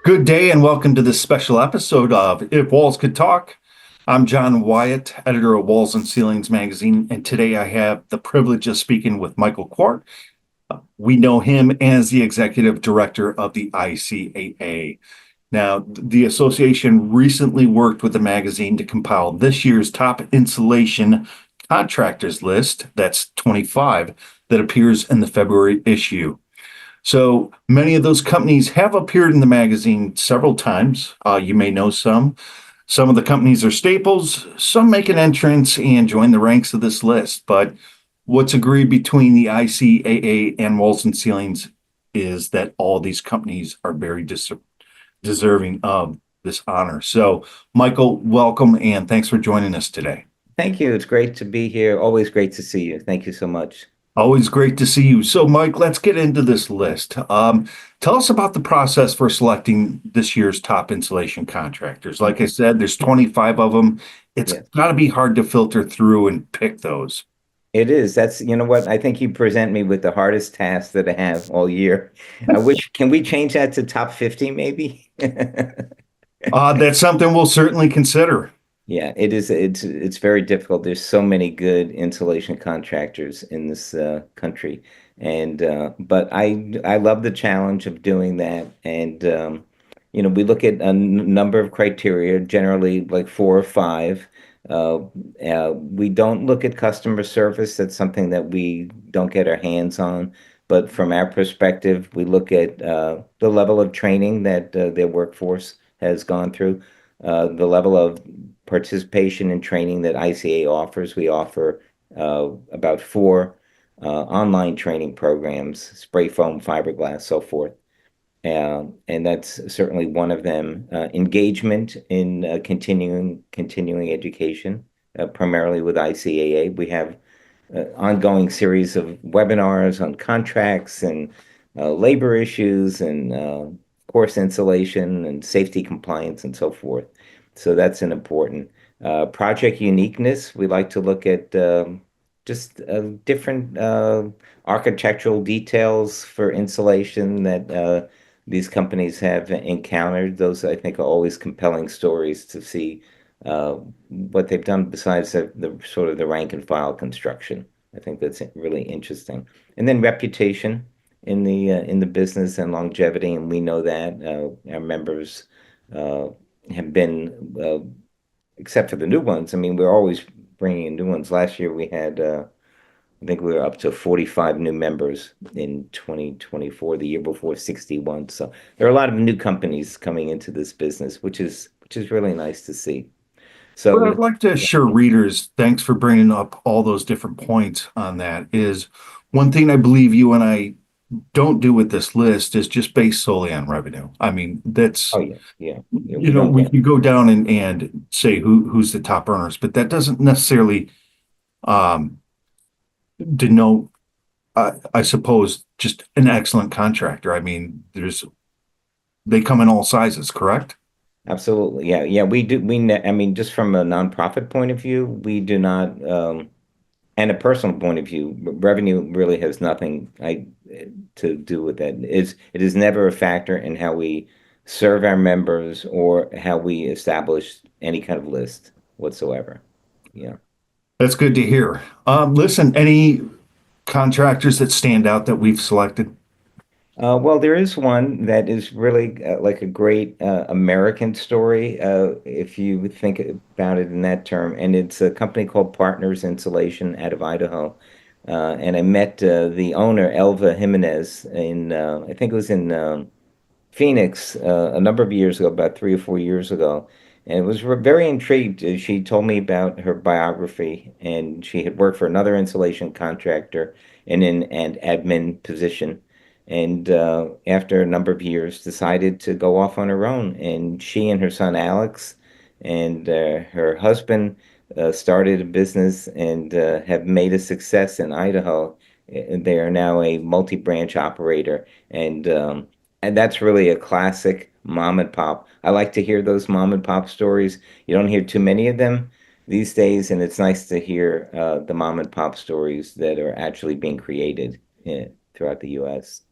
Good day and welcome to this special episode of If Walls Could Talk. I'm John Wyatt, editor of Walls and Ceilings magazine, and today I have the privilege of speaking with Michael Kwart. We know him as the executive director of the ICAA. Now, the association recently worked with the magazine to compile this year's top insulation contractors list, that's 25, that appears in the February issue. So many of those companies have appeared in the magazine several times. You may know some. Some of the companies are staples, some make an entrance and join the ranks of this list. But what's agreed between the ICAA and Walls and Ceilings is that all these companies are very deserving of this honor. So, Michael, welcome and thanks for joining us today. Thank you. It's great to be here. Always great to see you. Thank you so much. Always great to see you. So, Mike, let's get into this list. Tell us about the process for selecting this year's top insulation contractors. Like I said, there's 25 of them. It's Yes, got to be hard to filter through and pick those. it is. You know what? I think you present me with the hardest task that I have all year. Can we change that to top 50 maybe? That's something we'll certainly consider. Yeah, it is. It's very difficult. There's so many good insulation contractors in this country, and but I love the challenge of doing that. And we look at number of criteria, generally like four or five. Uh, we don't look at customer service. That's something that we don't get our hands on. But from our perspective, we look at the level of training that their workforce has gone through, the level of participation and training that ICA offers. We offer about four online training programs, spray foam, fiberglass, so forth. And that's certainly one of them. Engagement in continuing education, primarily with ICAA. We have ongoing series of webinars on contracts and labor issues and course insulation and safety compliance and so forth. So that's an important project uniqueness. We like to look at just different architectural details for insulation that these companies have encountered. Those, I think, are always compelling stories to see what they've done besides the sort of the rank and file construction. I think that's really interesting. And then reputation in the business and longevity, and we know that our members uh, have been, except for the new ones. I mean, we're always bringing in new ones. Last year we had, I think we were up to 45 new members in 2024. The year before, 61. So there are a lot of new companies coming into this business, which is really nice to see. What So I'd like to yeah, assure readers, thanks for bringing up all those different points on that, is one thing I believe you and I don't do with this list is just based solely on revenue. I mean, oh that's yeah, yeah, yeah. We don't we get. can go down and say who's the top earners, but that doesn't necessarily um, denote, I suppose, just an excellent contractor. I mean, they come in all sizes, correct? Absolutely. Yeah. Yeah. We do. I mean, just from a nonprofit point of view, we do not, and a personal point of view, revenue really has nothing to do with that. It is never a factor in how we serve our members or how we establish any kind of list whatsoever. Yeah. That's good to hear. Listen, any contractors that stand out that we've selected? Well, there is one that is really like a great American story, if you think about it in that term. And it's a company called Partners Insulation out of Idaho. And I met the owner, Elva Jimenez, I think it was in Phoenix a number of years ago, about 3 or 4 years ago. And was very intrigued. She told me about her biography, and she had worked for another insulation contractor in an admin position and after a number of years decided to go off on her own, and she and her son Alex and her husband started a business and have made a success in Idaho. They are now a multi-branch operator, and that's really a classic mom and pop. I like to hear those mom and pop stories. You don't hear too many of them these days, and it's nice to hear the mom and pop stories that are actually being created throughout the U.S.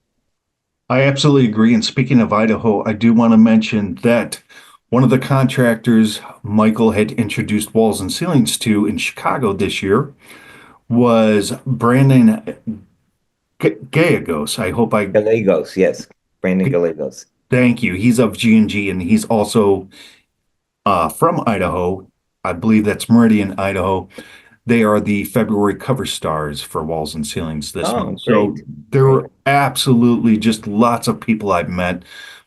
I absolutely agree. And speaking of Idaho, I do want to mention that one of the contractors Michael had introduced walls and ceilings to in Chicago this year was Brandon Gallegos. I hope I Gallegos, yes, Brandon Gallegos. thank you. He's of G&G and he's also from Idaho. I believe that's Meridian, Idaho. They are the February cover stars for Walls and Ceilings this Oh, month. So great, there great. were absolutely just lots of people I've met.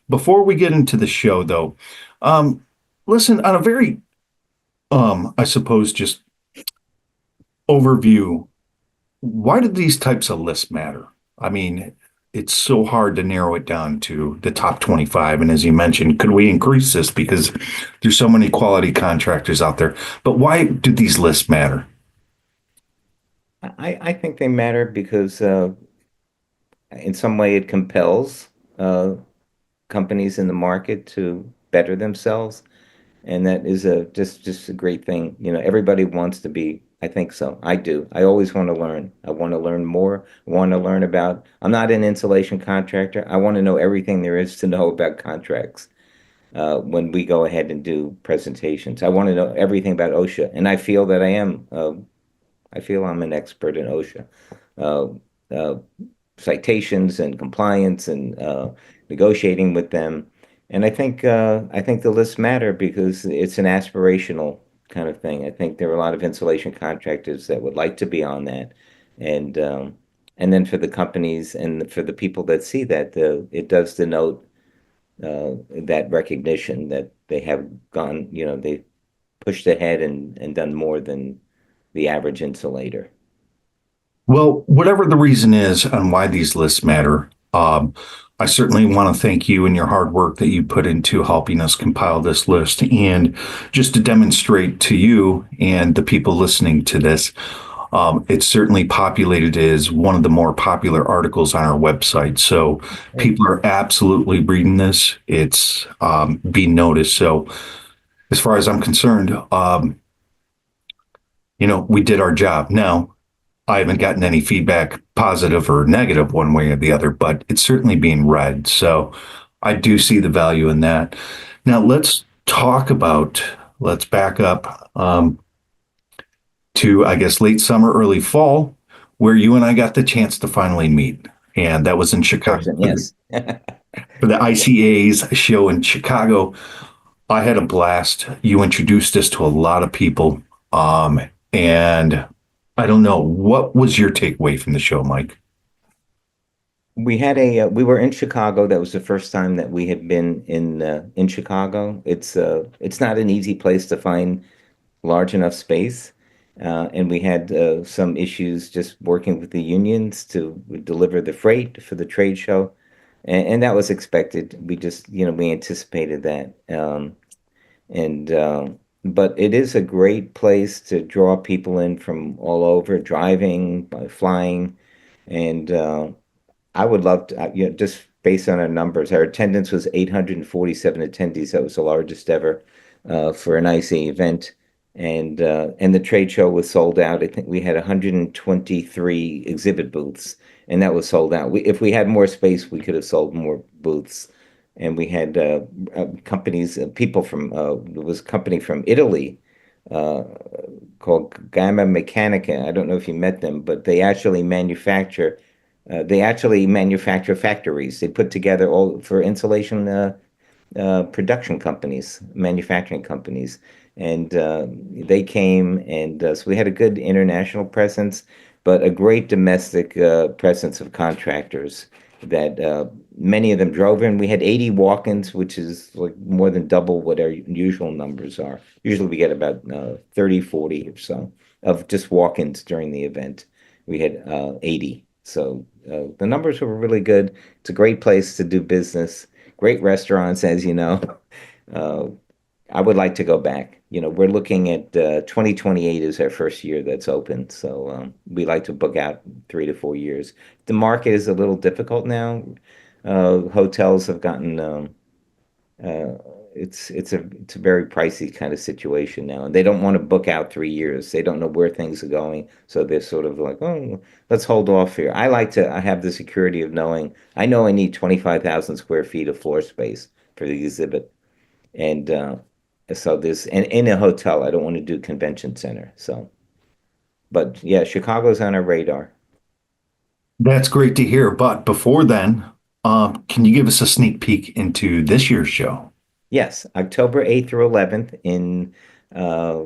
Before we get into the show, though, um, listen, on a very, I suppose, just overview, why do these types of lists matter? I mean, it's so hard to narrow it down to the top 25. And as you mentioned, could we increase this because there's so many quality contractors out there? But why do these lists matter? I think they matter because in some way it compels uh, companies in the market to better themselves. And that is just a great thing. You know, everybody wants to be, I think so. I do. I always want to learn. I want to learn more. I want to learn about, I'm not an insulation contractor. I want to know everything there is to know about contracts when we go ahead and do presentations. I want to know everything about OSHA. And I feel that I am. I feel I'm an expert in OSHA. Uh, uh, Citations and compliance and negotiating with them. And I think the lists matter because it's an aspirational kind of thing. I think there are a lot of insulation contractors that would like to be on that, and um, and then for the companies and for the people that see that, it does denote that recognition that they have gone, you know, they pushed ahead and done more than the average insulator. Well, whatever the reason is on why these lists matter, I certainly want to thank you and your hard work that you put into helping us compile this list. And just to demonstrate to you and the people listening to this, it's certainly populated as one of the more popular articles on our website. So Great. people are absolutely reading this. It's being noticed. So as far as I'm concerned, we did our job. Now, I haven't gotten any feedback, positive or negative, one way or the other, but it's certainly being read. So I do see the value in that. Now let's back up to, I guess, late summer, early fall, where you and I got the chance to finally meet. And that was in In Chicago person, yes. for the ICAA's show in Chicago. I had a blast. You introduced us to a lot of people. And I don't know, what was your takeaway from the show, Mike? We were in Chicago. That was the first time that we had been in Chicago. It's not an easy place to find large enough space. And we had some issues just working with the unions to deliver the freight for the trade show. And that was expected. We just, you know, we anticipated that. And But it is a great place to draw people in from all over, driving, by flying. And I would love to, you know, just based on our numbers, our attendance was 847 attendees. That was the largest ever for an IC event. And the trade show was sold out. I think we had 123 exhibit booths, and that was sold out. If we had more space, we could have sold more booths. And we had companies, people from, there was a company from Italy uh, called Gamma Mechanica. I don't know if you met them, but they actually manufacture factories. They put together all for insulation production companies, manufacturing companies, and they came, and so we had a good international presence, but a great domestic presence of contractors that many of them drove in. We had 80 walk-ins, which is like more than double what our usual numbers are. Usually we get about 30, 40 or so of just walk-ins during the event. We had 80. So the numbers were really good. It's a great place to do business. Great restaurants, as you know. Uh, I would like to go back. You know, we're looking at 2028 is our first year that's open. So we like to book out 3 to 4 years. The market is a little difficult now. Hotels have gotten uh, it's a very pricey kind of situation now, and they don't want to book out 3 years. They don't know where things are going, so they're sort of like, oh, let's hold off here. I have the security of knowing I know I need 25,000 square feet of floor space for the exhibit, and so this and in a hotel. I don't want to do convention center. So, but yeah, Chicago's on our radar. That's great to hear. But before then, can you give us a sneak peek into this year's show? Yes, October 8th through 11th in uh,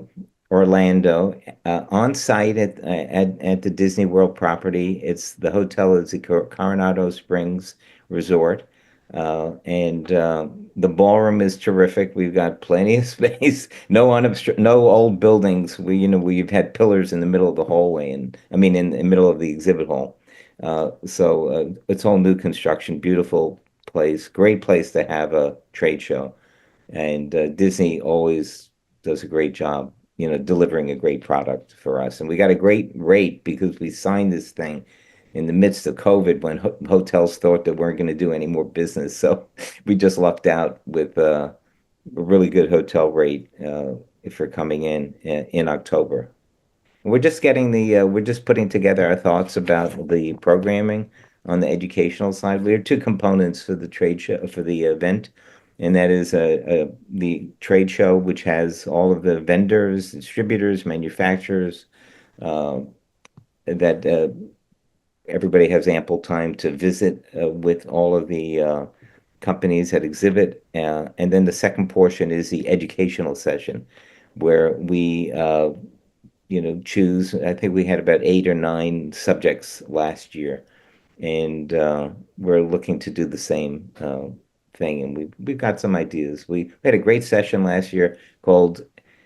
Orlando, on site at the Disney World property. It's the hotel is the Coronado Springs Resort, and the ballroom is terrific. We've got plenty of space, no old buildings. We've had pillars in the middle of the hallway, and I mean in the middle of the exhibit hall. So it's all new construction, beautiful place, great place to have a trade show. And Disney always does a great job, delivering a great product for us. And we got a great rate because we signed this thing in the midst of COVID when hotels thought they weren't going to do any more business. So we just lucked out with a really good hotel rate for coming in October. We're just putting together our thoughts about the programming on the educational side. We have two components for the trade show, for the event, and that is the trade show, which has all of the vendors, distributors, manufacturers, uh, that everybody has ample time to visit with all of the companies that exhibit. And then the second portion is the educational session, where we choose. I think we had about 8 or 9 subjects last year, and we're looking to do the same thing. And we've got some ideas. We had a great session last year called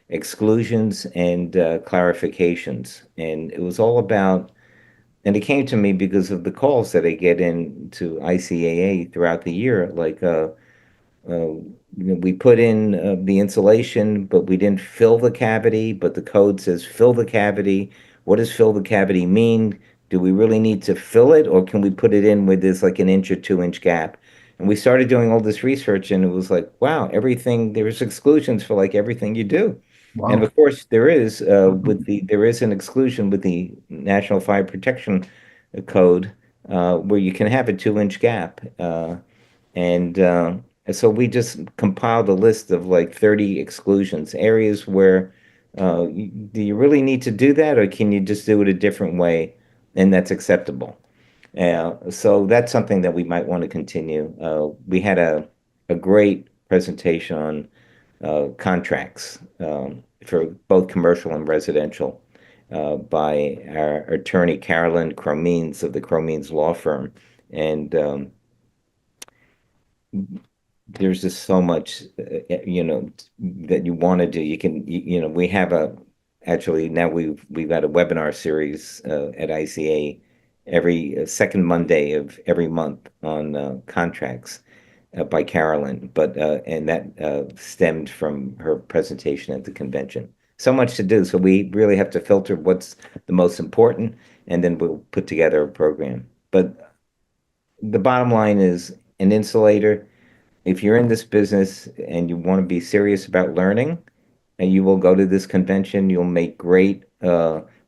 Exclusions and Clarifications, and it was all about. And it came to me because of the calls that I get in to ICAA throughout the year, like we put in the insulation, but we didn't fill the cavity, but the code says fill the cavity. What does fill the cavity mean? Do we really need to fill it, or can we put it in where there's like an inch or 2 inch gap? And we started doing all this research, and it was like, wow, there's exclusions for like everything you do. And Wow. of course, there is an exclusion with the National Fire Protection Code where you can have a 2 inch gap. And so we just compiled a list of like 30 exclusions, areas where do you really need to do that, or can you just do it a different way and that's acceptable? So that's something that we might want to continue. We had a great presentation on contracts for both commercial and residential by our attorney, Carolyn Cromines of the Cromines Law Firm. And there's just so much that you want to do. We have actually now we've got a webinar series at ICA every second Monday of every month on contracts by Carolyn, but and that stemmed from her presentation at the convention. So much to do, so we really have to filter what's the most important, and then we'll put together a program. But the bottom line is an insulator, if you're in this business and you want to be serious about learning, and you will go to this convention, you'll make great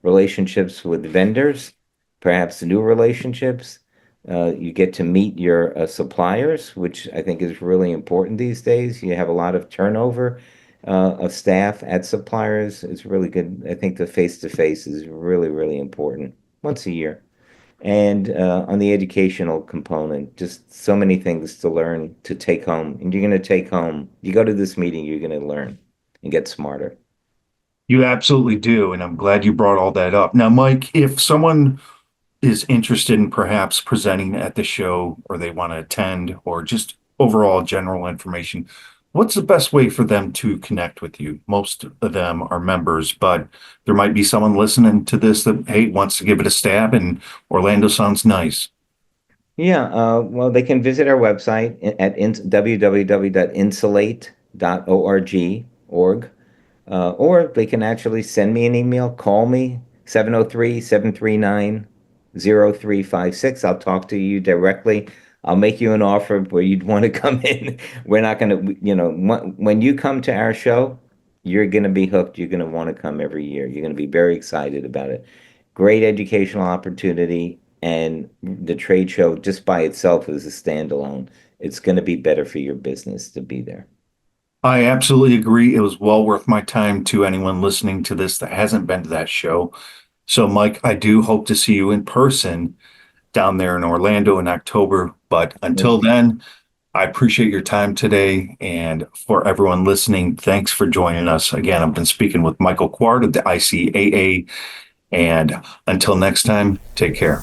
relationships with vendors, perhaps new relationships. You get to meet your suppliers, which I think is really important these days. You have a lot of turnover of staff at suppliers. It's really good. I think the face-to-face is really, really important once a year. And on the educational component, just so many things to learn to take home. And you're going to take home, you go to this meeting, you're going to learn and get smarter. You absolutely do. And I'm glad you brought all that up. Now, Mike, if someone is interested in perhaps presenting at the show or they want to attend or just overall general information, what's the best way for them to connect with you? Most of them are members, but there might be someone listening to this that, hey, wants to give it a stab and Orlando sounds nice. Yeah, well, they can visit our website at www.insulate.org, or they can actually send me an email, call me, 703-739-0356. I'll talk to you directly. I'll make you an offer where you'd want to come in. We're not going to, when you come to our show, you're going to be hooked. You're going to want to come every year. You're going to be very excited about it. Great educational opportunity, and the trade show just by itself is a standalone. It's going to be better for your business to be there. I absolutely agree. It was well worth my time to anyone listening to this that hasn't been to that show. So, Mike, I do hope to see you in person down there in Orlando in October. But until then, I appreciate your time today. And for everyone listening, thanks for joining us. Again, I've been speaking with Michael Kwart of the ICAA. And until next time, take care.